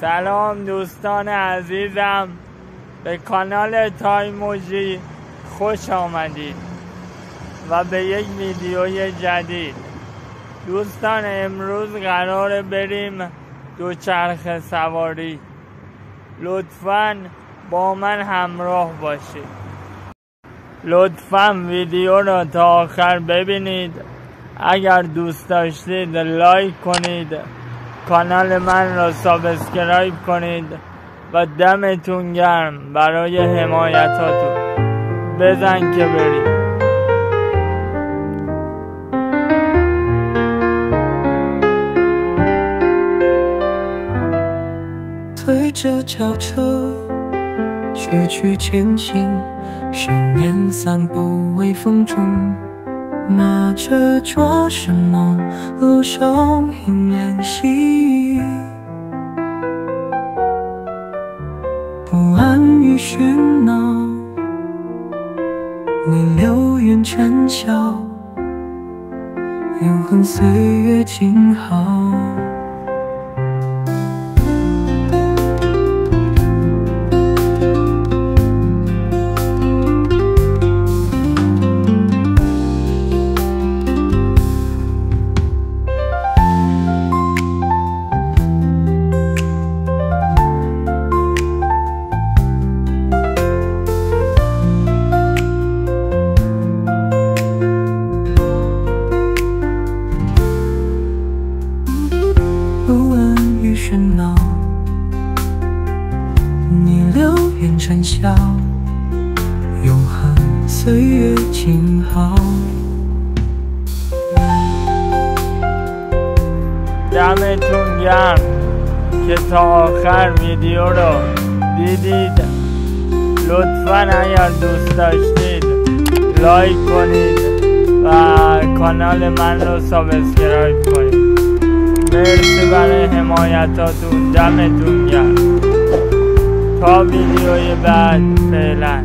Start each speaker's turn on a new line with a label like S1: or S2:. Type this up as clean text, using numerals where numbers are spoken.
S1: سلام دوستان عزیزم، به کانال تایموجی خوش آمدید و به یک ویدیوی جدید. دوستان امروز قراره بریم دوچرخه سواری. لطفاً با من همراه باشید. لطفاً ویدیو را تا آخر ببینید. اگر دوست داشتید لایک کنید، کانال من را سابسکرایب کنید و دمتون گرم برای حمایتاتون. بزن که بریم.
S2: 推着轿车，徐徐前行，深夜散步微风中，拿着桌什么，路上迎烟细雨，不安与喧闹，你留远尘嚣，永恒岁月静好。不安与喧闹，你留远尘嚣，永恒岁月静好。
S1: دمتون گرم که تا آخر ویدیو رو دیدید. لطفاً اگر دوست داشتید لایک کنید و کانال من رو سابسکرایب کنید. مرسی برای حمایتاتون. دمتون گرم. تا ویدیوی بعد، فعلا.